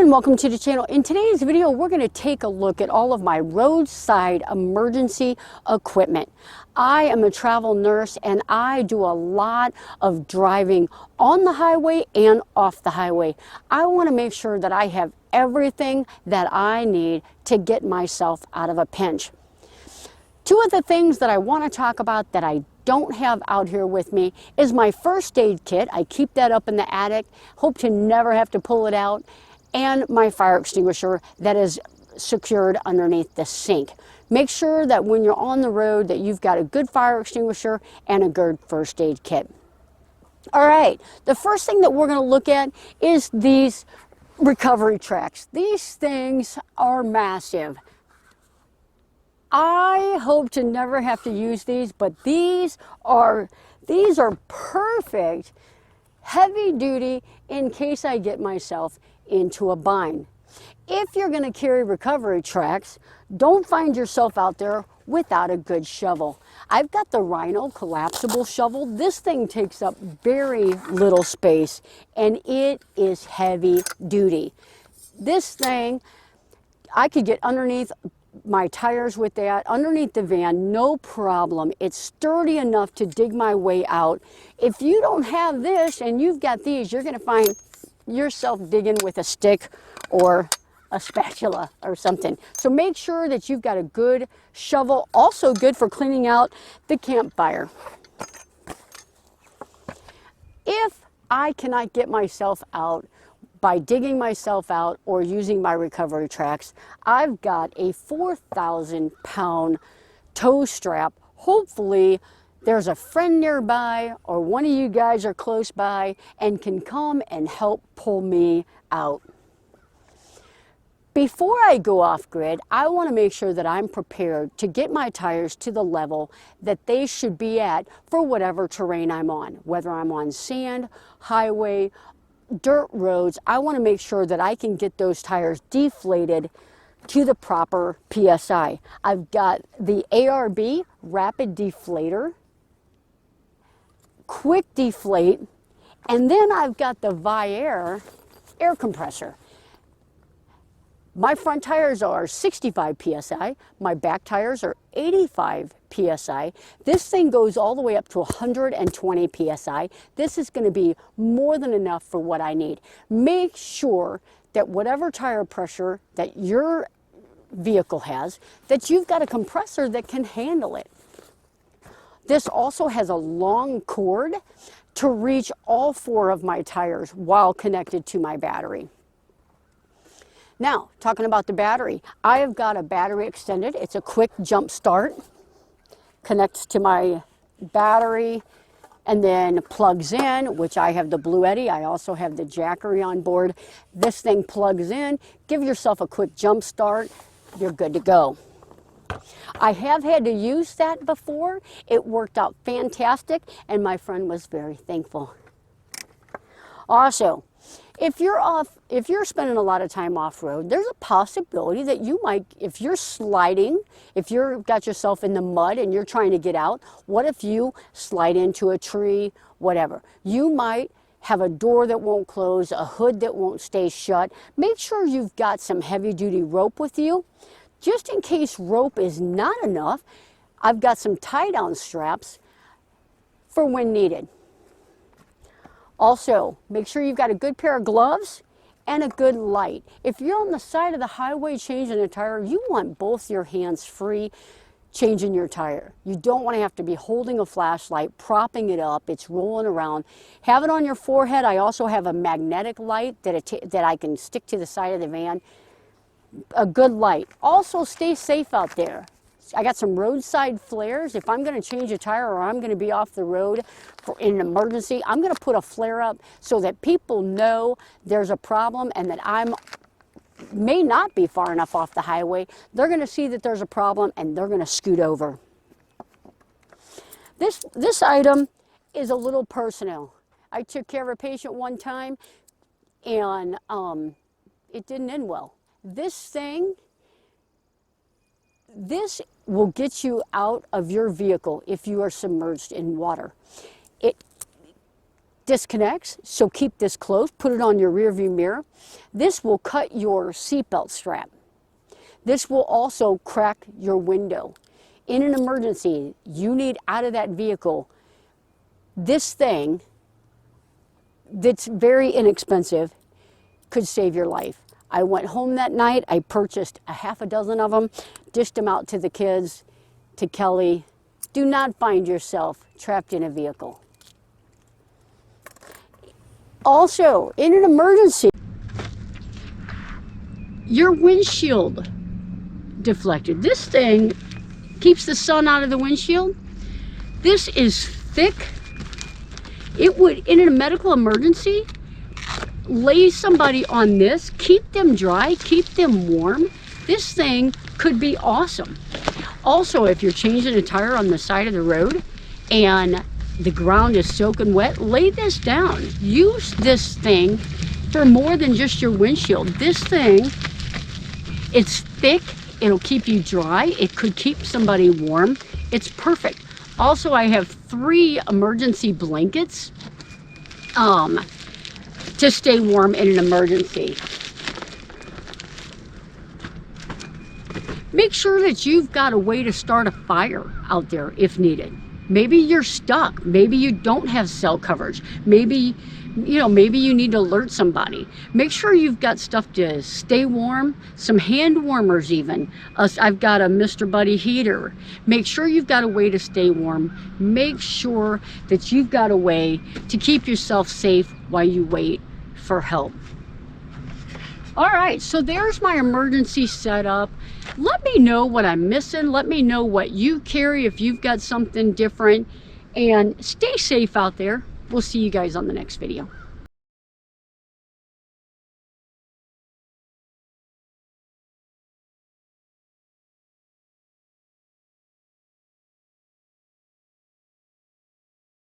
and welcome to the channel. In today's video, we're going to take a look at all of my roadside emergency equipment. I am a travel nurse and I do a lot of driving on the highway and off the highway. I want to make sure that I have everything that I need to get myself out of a pinch. Two of the things that I want to talk about that I don't have out here with me is my first aid kit. I keep that up in the attic, hope to never have to pull it out, and my fire extinguisher that is secured underneath the sink. Make sure that when you're on the road that you've got a good fire extinguisher and a good first aid kit. All right, the first thing that we're going to look at is these recovery tracks. These things are massive. I hope to never have to use these, but these are perfect, heavy duty in case I get myself into a bind. If you're going to carry recovery tracks, don't find yourself out there without a good shovel. I've got the Rhino collapsible shovel. This thing takes up very little space and it is heavy duty. This thing, I could get underneath my tires with that, underneath the van, no problem. It's sturdy enough to dig my way out. If you don't have this and you've got these, you're going to find yourself digging with a stick or a spatula or something. So make sure that you've got a good shovel, also good for cleaning out the campfire. If I cannot get myself out by digging myself out or using my recovery tracks, I've got a 4,000-pound tow strap. Hopefully there's a friend nearby or one of you guys are close by and can come and help pull me out. Before I go off grid, I want to make sure that I'm prepared to get my tires to the level that they should be at for whatever terrain I'm on. Whether I'm on sand, highway, dirt roads, I want to make sure that I can get those tires deflated to the proper PSI. I've got the ARB Rapid Deflator, Quick Deflate, and then I've got the Viair air compressor. My front tires are 65 PSI, my back tires are 85 PSI. This thing goes all the way up to 120 PSI. This is going to be more than enough for what I need. Make sure that whatever tire pressure that your vehicle has, that you've got a compressor that can handle it. This also has a long cord to reach all four of my tires while connected to my battery. Now, talking about the battery, I have got a battery extended. It's a quick jump start, connects to my battery, and then plugs in, which I have the Blue Eddy. I also have the Jackery on board. This thing plugs in. Give yourself a quick jump start. You're good to go. I have had to use that before. It worked out fantastic, and my friend was very thankful. Also, if you're spending a lot of time off-road, there's a possibility that you might, if you're sliding, if you've got yourself in the mud and you're trying to get out, what if you slide into a tree, whatever? You might have a door that won't close, a hood that won't stay shut. Make sure you've got some heavy-duty rope with you. Just in case rope is not enough, I've got some tie-down straps for when needed. Also, make sure you've got a good pair of gloves and a good light. If you're on the side of the highway changing a tire, you want both your hands free changing your tire. You don't want to have to be holding a flashlight, propping it up, it's rolling around. Have it on your forehead. I also have a magnetic light that I can stick to the side of the van. A good light. Also, stay safe out there. I got some roadside flares. If I'm going to change a tire or I'm going to be off the road in an emergency, I'm going to put a flare up so that people know there's a problem and that I may not be far enough off the highway. They're going to see that there's a problem and they're going to scoot over. This item is a little personal. I took care of a patient one time and it didn't end well. This will get you out of your vehicle if you are submerged in water. disconnects, so keep this close, put it on your rear view mirror. This will cut your seatbelt strap. This will also crack your window. In an emergency, you need out of that vehicle. This thing that's very inexpensive could save your life. I went home that night, I purchased a half a dozen of them, dished them out to the kids, to Kelly. Do not find yourself trapped in a vehicle. Also, in an emergency, your windshield deflected. This thing keeps the sun out of the windshield. This is thick. It would, in a medical emergency, lay somebody on this, keep them dry, keep them warm. This thing could be awesome. Also, if you're changing a tire on the side of the road and the ground is soaking wet, lay this down. Use this thing for more than just your windshield. This thing, it's thick, it'll keep you dry, it could keep somebody warm. It's perfect. Also, I have 3 emergency blankets to stay warm in an emergency. Make sure that you've got a way to start a fire out there if needed. Maybe you're stuck. Maybe you don't have cell coverage. Maybe, maybe you need to alert somebody. Make sure you've got stuff to stay warm, some hand warmers even. I've got a Mr. Buddy heater. Make sure you've got a way to stay warm. Make sure that you've got a way to keep yourself safe while you wait for help. All right, so there's my emergency setup. Let me know what I'm missing. Let me know what you carry if you've got something different. And stay safe out there. We'll see you guys on the next video.